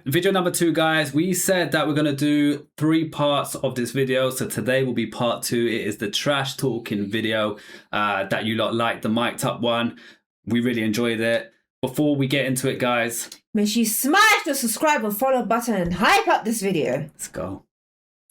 Video number 2, guys. We said that we're going to do 3 parts of this video. So today will be part 2. It is the trash talking video that you lot liked, the mic'd up one. We really enjoyed it. Before we get into it, guys, make sure you smash the subscribe and follow button and hype up this video. Let's go.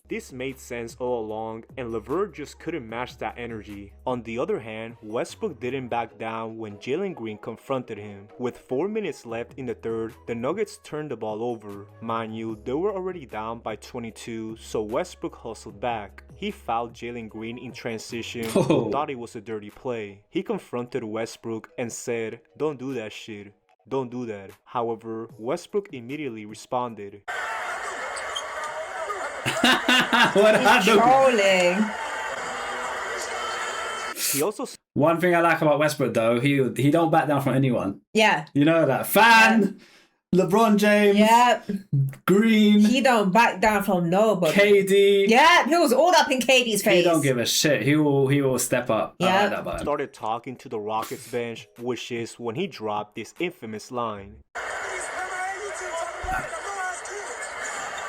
This made sense all along, and LeVert just couldn't match that energy. On the other hand, Westbrook didn't back down when Jalen Green confronted him. With 4 minutes left in the third, the Nuggets turned the ball over. Mind you, they were already down by 22, so Westbrook hustled back. He fouled Jalen Green in transition, who thought it was a dirty play. He confronted Westbrook and said, "Don't do that shit. Don't do that." However, Westbrook immediately responded. He's trolling. He also one thing I like about Westbrook though, he don't back down from anyone. Yeah. You know that. Fan, yeah. LeBron James, yep. Green. He don't back down from nobody. KD. Yeah, he was all up in KD's face. He don't give a shit. He will step up. Yeah. I like that about him. Started talking to the Rockets bench, which is when he dropped this infamous line.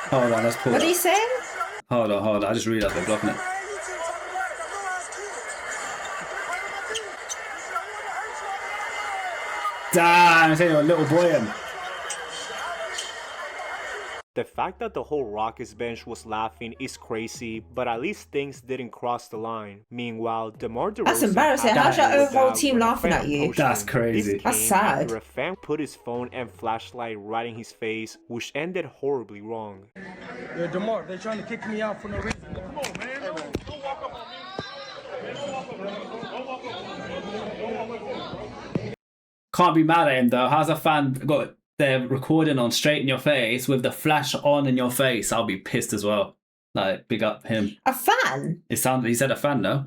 Hold on, let's pull What did he say? Hold on. I just realized they're blocking it. Damn, it's a little boy in. The fact that the whole Rockets bench was laughing is crazy, but at least things didn't cross the line. Meanwhile, DeMar DeRozan... That's embarrassing. How's your whole team laughing at you? That's crazy. That's sad. After a fan put his phone and flashlight right in his face, which ended horribly wrong. Yo, DeMar, they're trying to kick me out for no reason. Come on, man. Don't walk up on me. Can't be mad at him though. How's a fan got their recording on straight in your face with the flash on in your face? I'll be pissed as well. Like, big up him. A fan? He said a fan though.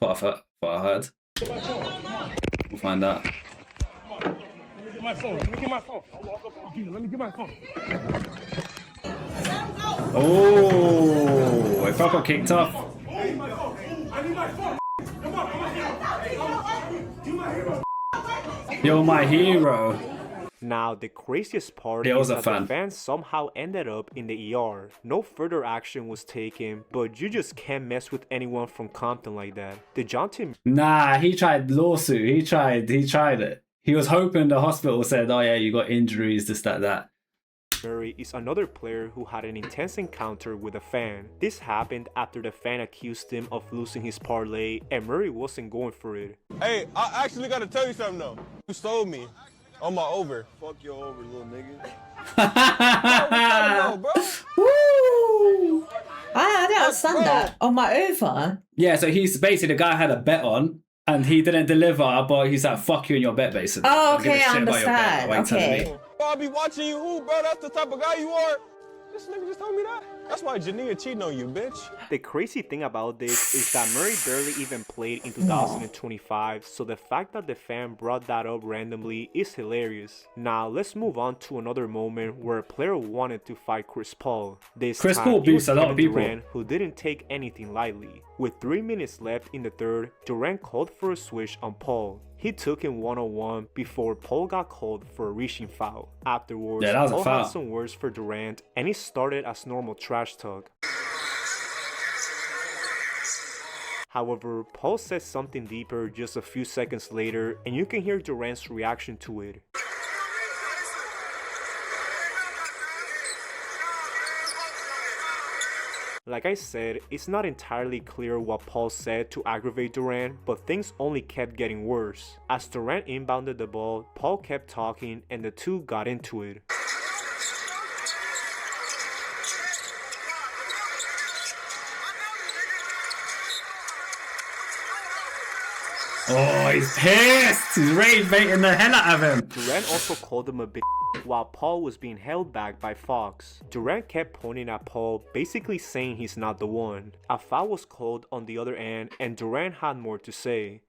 That's what I heard. We'll find out. Let me get my phone. Let me get my phone. Let me get my phone. Oh, if I got kicked off. I need my phone. Come on. You're my hero. Now, the craziest part is that the fans somehow ended up in the ER. No further action was taken, but you just can't mess with anyone from Compton like that. Dejounte... Nah, he tried lawsuit. He tried it. He was hoping the hospital said, oh yeah, you got injuries, this, that. Murray is another player who had an intense encounter with a fan. This happened after the fan accused him of losing his parlay, and Murray wasn't going for it. Hey, I actually gotta tell you something though. You stole me on my over. Fuck your over, little nigga. Bro. Woo! I don't understand that. On my over? Yeah, so he's basically, the guy had a bet on, and he didn't deliver, but he's like, fuck you and your bet, basically. Oh, okay, I understand. Okay. I'll be watching you, who, bro? That's the type of guy you are. This nigga just told me that. That's why Jania cheating on you, bitch. The crazy thing about this is that Murray barely even played in 2025, so the fact that the fan brought that up randomly is hilarious. Now, let's move on to another moment where a player wanted to fight Chris Paul. Chris Paul beats a lot of people. Durant, who didn't take anything lightly. With 3 minutes left in the third, Durant called for a switch on Paul. He took him one-on-one before Paul got called for a reaching foul. Afterwards, Paul had some words for Durant, and it started as normal trash talk. However, Paul said something deeper just a few seconds later, and you can hear Durant's reaction to it. Like I said, it's not entirely clear what Paul said to aggravate Durant, but things only kept getting worse. As Durant inbounded the ball, Paul kept talking and the two got into it. Oh, he's pissed! He's rage baiting the hell out of him. Durant also called him a bitch while Paul was being held back by Fox. Durant kept pointing at Paul, basically saying he's not the one. A foul was called on the other end, and Durant had more to say.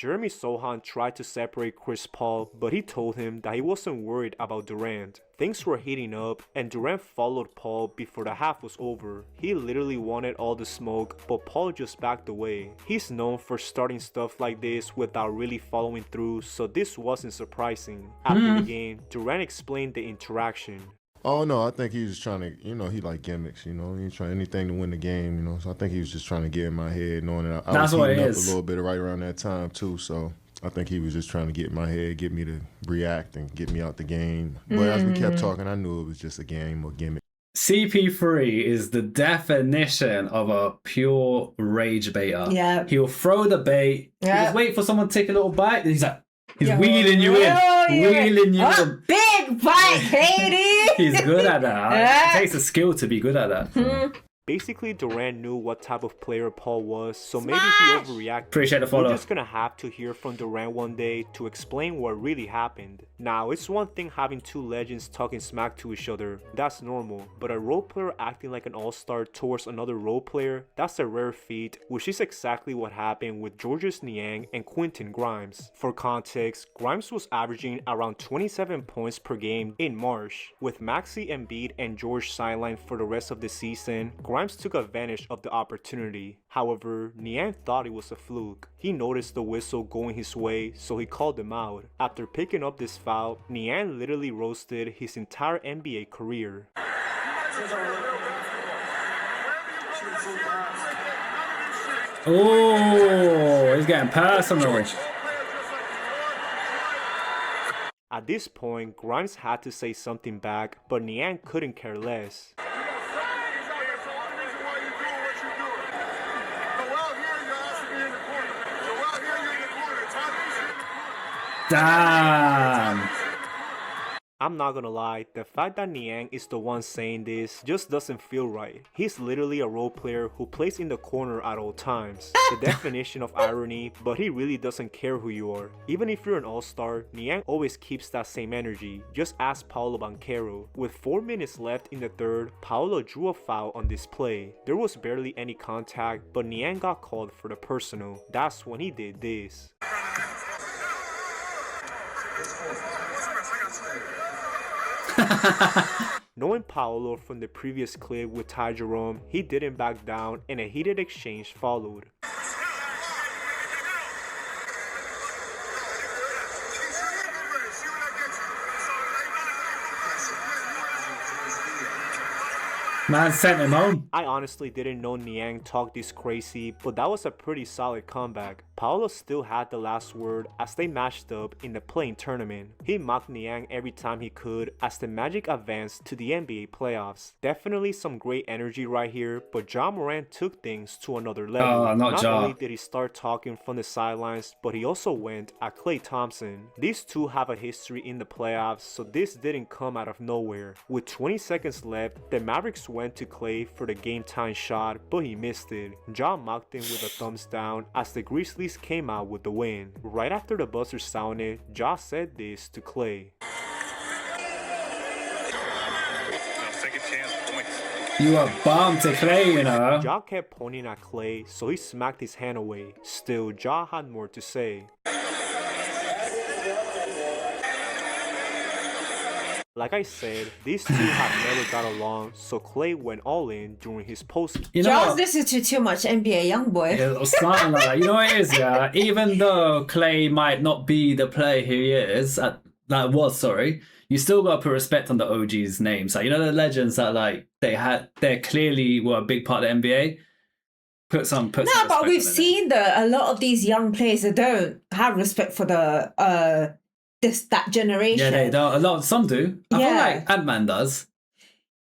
Jeremy Sohan tried to separate Chris Paul, but he told him that he wasn't worried about Durant. Things were heating up, and Durant followed Paul before the half was over. He literally wanted all the smoke, but Paul just backed away. He's known for starting stuff like this without really following through, so this wasn't surprising. After the game, Durant explained the interaction. Oh no, I think he was trying to, he like gimmicks, he's trying anything to win the game, so I think he was just trying to get in my head, knowing that I was heating up a little bit right around that time too, so I think he was just trying to get in my head, get me to react and get me out the game. But as we kept talking, I knew it was just a game or gimmick. CP3 is the definition of a pure rage baiter. Yeah. He'll throw the bait, he'll just wait for someone to take a little bite, and he's like, wheeling you in. Wheeling you in. Big bite, Katie! He's good at that. It takes a skill to be good at that. Basically, Durant knew what type of player Paul was, so maybe he overreacted. Appreciate the follow. We're just gonna have to hear from Durant one day to explain what really happened. Now, it's one thing having two legends talking smack to each other, that's normal, but a role player acting like an all-star towards another role player, that's a rare feat, which is exactly what happened with Georges Niang and Quentin Grimes. For context, Grimes was averaging around 27 points per game in March. With Maxey, Embiid, and George sidelined for the rest of the season, Grimes took advantage of the opportunity. However, Niang thought it was a fluke. He noticed the whistle going his way, so he called him out. After picking up this foul, Niang literally roasted his entire NBA career. Oh, he's getting personal. At this point, Grimes had to say something back, but Niang couldn't care less. Damn. I'm not gonna lie, the fact that Niang is the one saying this just doesn't feel right. He's literally a role player who plays in the corner at all times. The definition of irony, but he really doesn't care who you are. Even if you're an all-star, Niang always keeps that same energy. Just ask Paolo Banchero. With 4 minutes left in the third, Paolo drew a foul on this play. There was barely any contact, but Niang got called for the personal. That's when he did this. Knowing Paolo from the previous clip with Ty Jerome, he didn't back down and a heated exchange followed. Man sent him home. I honestly didn't know Niang talked this crazy, but that was a pretty solid comeback. Paolo still had the last word as they matched up in the play-in tournament. He mocked Niang every time he could as the Magic advanced to the NBA playoffs. Definitely some great energy right here, but Ja Morant took things to another level. Not only did he start talking from the sidelines, but he also went at Klay Thompson. These two have a history in the playoffs, so this didn't come out of nowhere. With 20 seconds left, the Mavericks went to Klay for the game-time shot, but he missed it. Ja mocked him with a thumbs down as the Grizzlies came out with the win. Right after the buzzer sounded, Ja said this to Klay. You a bum to Klay, you know. Ja kept pointing at Klay, so he smacked his hand away. Still, Ja had more to say. Like I said, these two have never got along, so Klay went all in during his post. John's listening to too much NBA Youngboy. Yeah, or something like that. You know what it is, yeah? Even though Klay might not be the player he is, you still got to put respect on the OG's names. Like, you know, the legends that they clearly were a big part of the NBA. Put some No, but we've seen a lot of these young players that don't have respect for that generation. Yeah, they don't. Some do. I feel like Ant-Man does.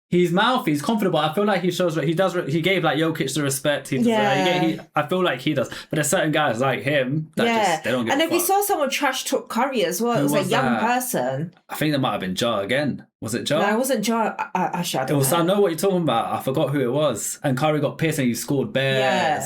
He's mouthy, he's confident, but I feel like he shows he does. He gave like Jokic the respect. I feel like he does. But there's certain guys like him that just they don't give a fuck. And then we saw someone trash talk Curry as well. It was a young person. I think that might have been Ja again. Was it Ja? No, it wasn't Ja. I know what you're talking about. I forgot who it was. And Curry got pissed and he scored bears.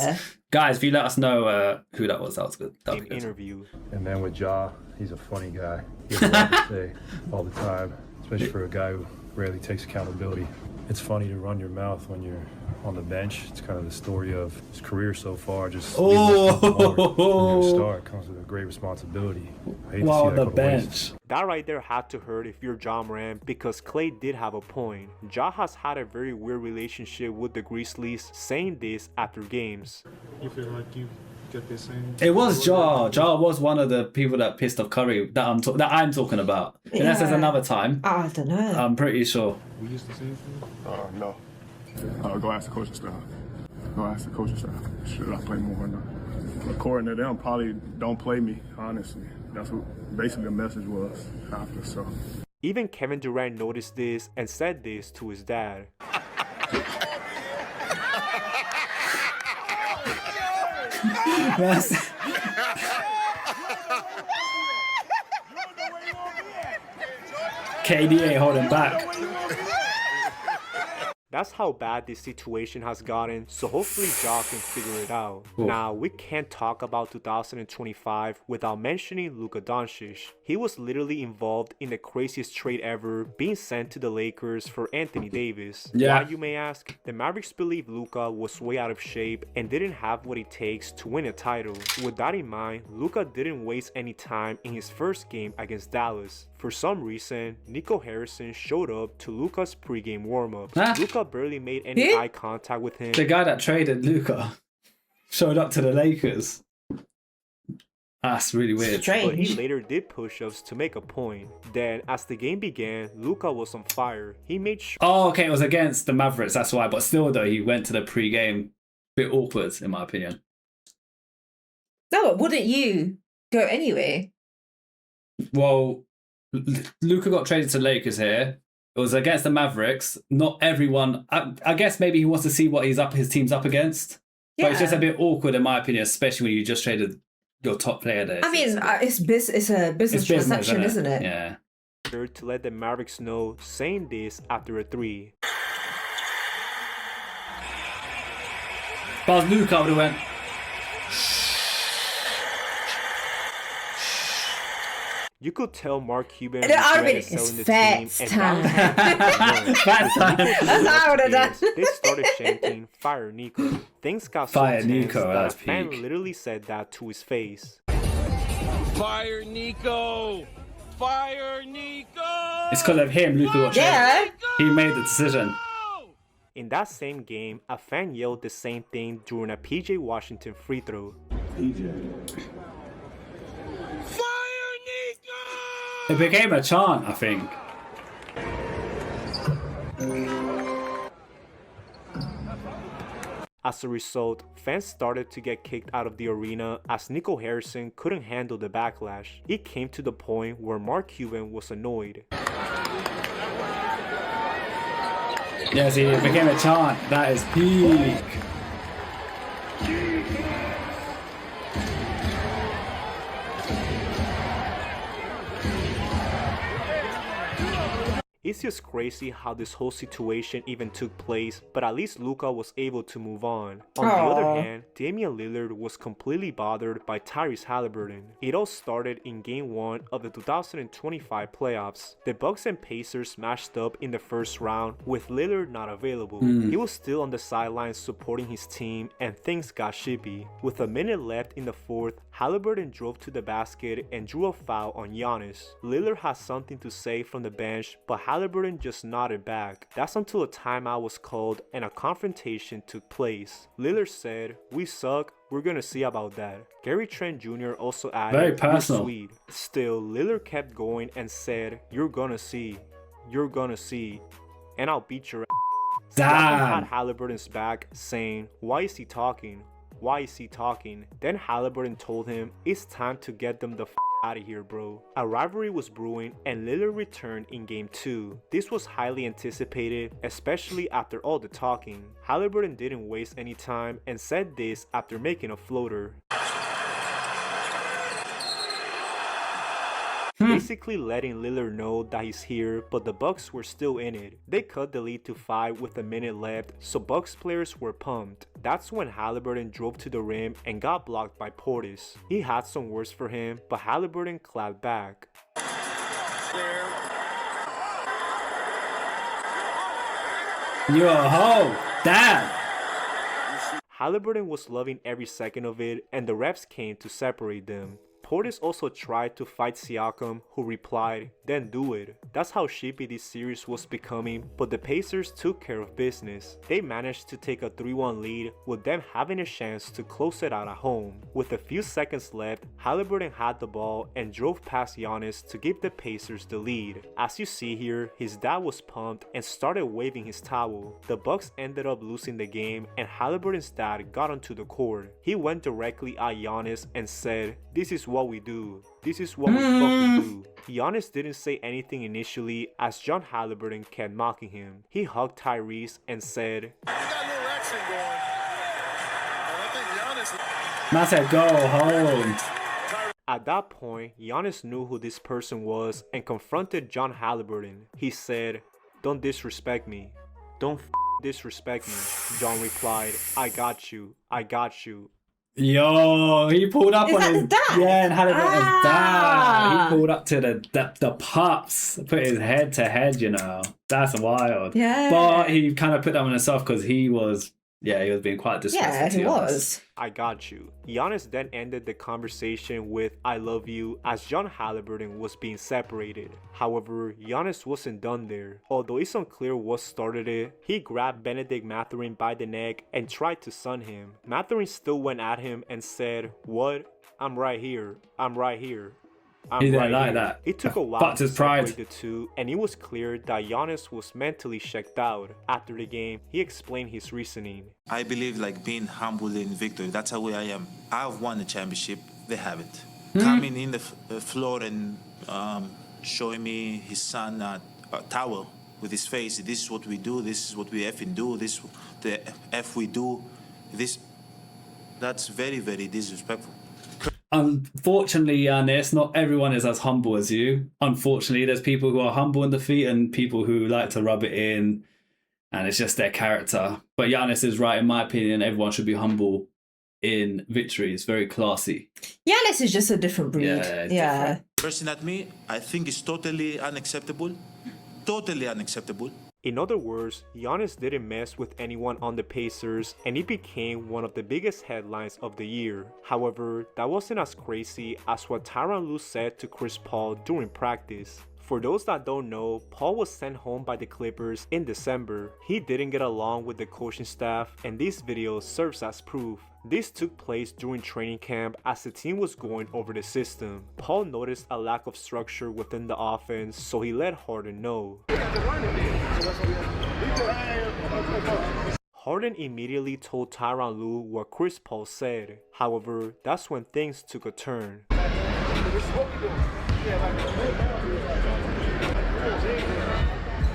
Yeah. Guys, if you let us know who that was good. That'd be good. Interview. And then with Ja, he's a funny guy. He has a lot to say all the time, especially for a guy who rarely takes accountability. It's funny to run your mouth when you're on the bench. It's kind of the story of his career so far. Just Oh, when you're a star, it comes with a great responsibility. I hate to see that the go to bench. waste. That right there had to hurt if you're Ja Morant, because Klay did have a point. Ja has had a very weird relationship with the Grizzlies, saying this after games. You feel like you get the same? It was Ja. Ja was one of the people that pissed off Curry that I'm talking about. Unless there's another time. I don't know. I'm pretty sure. We used the same thing? No. Go ask the coaching staff. Go ask the coaching staff. Should I play more or not? According to them, probably don't play me, honestly. That's what basically the message was after, so. Even Kevin Durant noticed this and said this to his dad. KD ain't holding back. That's how bad this situation has gotten, so hopefully Ja can figure it out. Ooh. Now, we can't talk about 2025 without mentioning Luka Doncic. He was literally involved in the craziest trade ever, being sent to the Lakers for Anthony Davis. Yeah. Why, you may ask? The Mavericks believe Luka was way out of shape and didn't have what it takes to win a title. With that in mind, Luka didn't waste any time in his first game against Dallas. For some reason, Nico Harrison showed up to Luka's pregame warm-ups. Huh? Luka barely made any eye contact with him. The guy that traded Luka showed up to the Lakers. That's really weird. Strange. But he later did push-ups to make a point. Then, as the game began, Luka was on fire. He made sure. Oh, okay, it was against the Mavericks, that's why. But still, though, he went to the pre-game. Bit awkward, in my opinion. No, but wouldn't you go anyway? Well, Luka got traded to Lakers here. It was against the Mavericks. Not everyone. I guess maybe he wants to see what his team's up against. Yeah. But it's just a bit awkward, in my opinion, especially when you just traded your top player there. I mean, it's a business transaction, isn't it? Yeah. to let the Mavericks know, saying this after a three. If I was Luka, I would have went. You could tell Mark Cuban And I would have regretted been, selling it's the team, facts and time. Facts time. That's what I would have done. They started chanting, "Fire Nico." Things got Fire so tense Nico, that a that's fan peak. literally said that to his face. Fire Nico! Fire Nico! It's because of him, Luka got traded. Yeah. He made the decision. In that same game, a fan yelled the same thing during a PJ Washington free throw. It became a chant, I think. As a result, fans started to get kicked out of the arena as Nico Harrison couldn't handle the backlash. It came to the point where Mark Cuban was annoyed. Yeah, see, it became a chant. That is peak. It's just crazy how this whole situation even took place, but at least Luka was able to move on. On the other hand, Damian Lillard was completely bothered by Tyrese Halliburton. It all started in Game 1 of the 2025 playoffs. The Bucks and Pacers matched up in the first round with Lillard not available. He was still on the sidelines supporting his team, and things got shippy. With a minute left in the fourth, Halliburton drove to the basket and drew a foul on Giannis. Lillard had something to say from the bench, but Halliburton just nodded back. That's until a timeout was called and a confrontation took place. Lillard said, "We suck, we're gonna see about that." Gary Trent Jr. also added, Very "You're personal." sweet." Still, Lillard kept going and said, "You're gonna see, you're gonna see, and I'll beat your ass." Siakam had Damn. Halliburton's back, saying, "Why is he talking? Why is he talking?" Then Halliburton told him, "It's time to get them the out of here, bro." A rivalry was brewing and Lillard returned in Game 2. This was highly anticipated, especially after all the talking. Halliburton didn't waste any time and said this after making a floater. Basically letting Lillard know that he's here, but the Bucks were still in it. They cut the lead to 5 with a minute left, so Bucks players were pumped. That's when Halliburton drove to the rim and got blocked by Portis. He had some words for him, but Halliburton clapped back. You're a hoe. Damn. Haliburton was loving every second of it, and the refs came to separate them. Portis also tried to fight Siakam, who replied, "Then do it." That's how shippy this series was becoming, but the Pacers took care of business. They managed to take a 3-1 lead, with them having a chance to close it out at home. With a few seconds left, Haliburton had the ball and drove past Giannis to give the Pacers the lead. As you see here, his dad was pumped and started waving his towel. The Bucks ended up losing the game, and Haliburton's dad got onto the court. He went directly at Giannis and said, "This is what we do. This is what we fucking do." Giannis didn't say anything initially as John Haliburton kept mocking him. He hugged Tyrese and said, "We got a little action going." And I think Giannis... Man said, "Go home." At that point, Giannis knew who this person was and confronted John Haliburton. He said, "Don't disrespect me. Don't disrespect me." John replied, "I got you. I got you." Yo, he pulled up Is on that his the dad? Yeah, and had it on his dad. He pulled up to the pops, put his head to head. You know, that's wild. Yeah, but he kind of put that on himself because he was being quite disrespectful. Yeah, he was. "I got you." Giannis then ended the conversation with "I love you" as John Haliburton was being separated. However, Giannis wasn't done there. Although it's unclear what started it, he grabbed Benedict Mathurin by the neck and tried to sun him. Mathurin still went at him and said, "What? I'm right here. I'm right here." He didn't like that. It took a while Fucked to his pride. separate the two, and it was clear that Giannis was mentally checked out. After the game, he explained his reasoning. I believe like being humble in victory. That's how I am. I've won the championship. They haven't. Coming in the floor and showing me his son a towel with his face. This is what we do. This is what we effing do. This the F we do. This. That's very, very disrespectful. Unfortunately, Giannis, not everyone is as humble as you. Unfortunately, there's people who are humble in defeat and people who like to rub it in, and it's just their character. But Giannis is right, in my opinion. Everyone should be humble in victory. It's very classy. Giannis is just a different breed. Yeah. Person at me, I think it's totally unacceptable. Totally unacceptable. In other words, Giannis didn't mess with anyone on the Pacers, and it became one of the biggest headlines of the year. However, that wasn't as crazy as what Tyronn Lue said to Chris Paul during practice. For those that don't know, Paul was sent home by the Clippers in December. He didn't get along with the coaching staff, and this video serves as proof. This took place during training camp as the team was going over the system. Paul noticed a lack of structure within the offense, so he let Harden know. Harden immediately told Tyronn Lue what Chris Paul said. However, that's when things took a turn.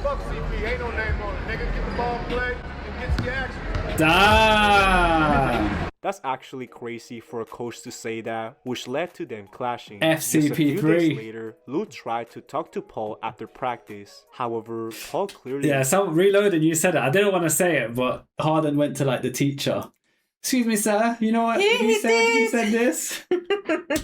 Fuck CP, ain't no name on it. Nigga, get the ball played and get the action. Damn! That's actually crazy for a coach to say that, which led to them clashing. CP3. Just a few days later, Lue tried to talk to Paul after practice. However, Paul clearly... Yeah, some reloading, you said it. I didn't want to say it, but Harden went to like the teacher. "Excuse me, sir, you know what he said this?"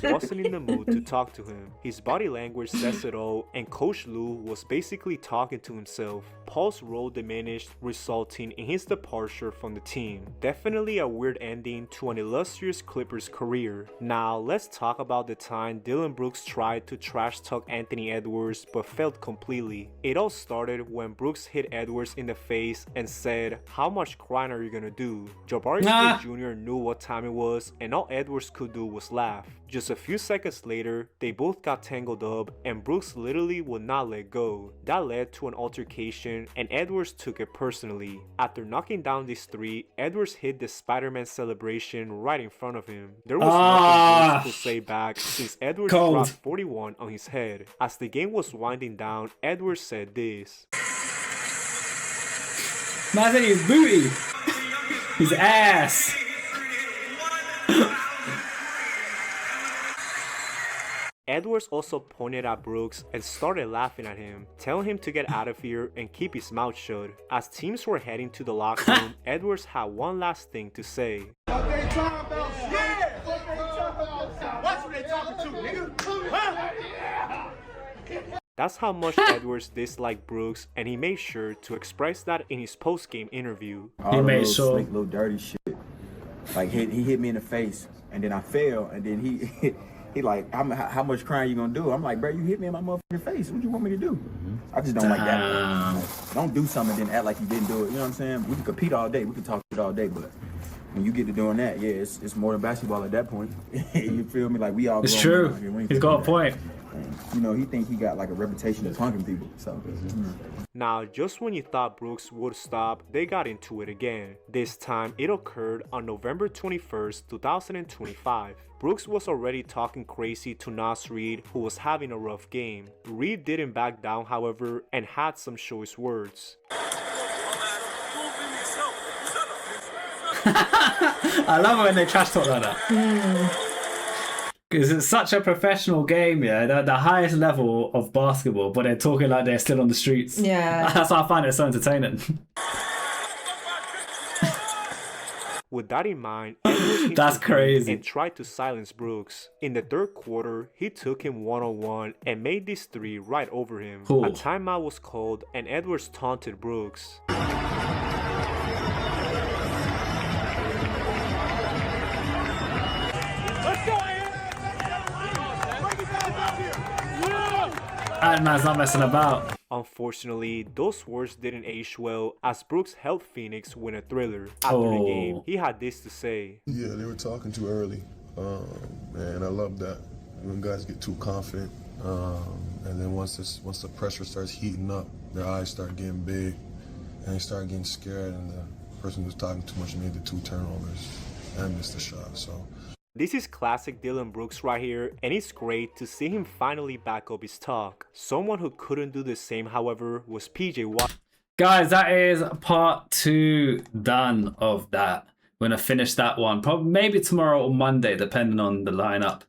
wasn't in the mood to talk to him. His body language says it all, and Coach Lue was basically talking to himself. Paul's role diminished, resulting in his departure from the team. Definitely a weird ending to an illustrious Clippers career. Now, let's talk about the time Dillon Brooks tried to trash talk Anthony Edwards but failed completely. It all started when Brooks hit Edwards in the face and said, "How much crying are you gonna do?" Jabari Smith Jr. knew what time it was, and all Edwards could do was laugh. Just a few seconds later, they both got tangled up, and Brooks literally would not let go. That led to an altercation, and Edwards took it personally. After knocking down these three, Edwards hit the Spider-Man celebration right in front of him. There was nothing Brooks could say back since Edwards dropped 41 on his head. As the game was winding down, Edwards said this. Man said his booty. His ass. Edwards also pointed at Brooks and started laughing at him, telling him to get out of here and keep his mouth shut. As teams were heading to the locker room, Edwards had one last thing to say. What they talking about? Yeah! What they talking about? That's what they talking to, nigga. Huh? That's how much Edwards disliked Brooks, and he made sure to express that in his post-game interview. He made sure. Slick, little dirty shit. Like he hit me in the face, and then I fell, and then he like, how much crying you gonna do? I'm like, bro, you hit me in my motherfucking face. What you want me to do? I just don't like that. Like, don't do something and then act like you didn't do it. You know what I'm saying? We can compete all day. We can talk shit all day, but when you get to doing that, yeah, it's more than basketball at that point. You feel me? Like we all. It's true. He's got a point. You know, he think he got like a reputation of punking people. So. Now, just when you thought Brooks would stop, they got into it again. This time, it occurred on November 21st, 2025. Brooks was already talking crazy to Nas Reed, who was having a rough game. Reed didn't back down, however, and had some choice words. I love it when they trash talk like that. Because it's such a professional game, yeah, the highest level of basketball, but they're talking like they're still on the streets. Yeah. That's why I find it so entertaining. With that in mind, that's crazy. And tried to silence Brooks. In the third quarter, he took him one-on-one and made this three right over him. Cool. A timeout was called, and Edwards taunted Brooks. That man's not messing about. Unfortunately, those words didn't age well as Brooks helped Phoenix win a thriller. After the game, he had this to say. Yeah, they were talking too early, and I love that when guys get too confident, and then once the pressure starts heating up, their eyes start getting big, and they start getting scared, and the person who's talking too much made the 2 turnovers and missed the shot. So. This is classic Dillon Brooks right here, and it's great to see him finally back up his talk. Someone who couldn't do the same, however, was PJ Watt. Guys, that is part 2 done of that. We're going to finish that one. Probably maybe tomorrow or Monday, depending on the lineup.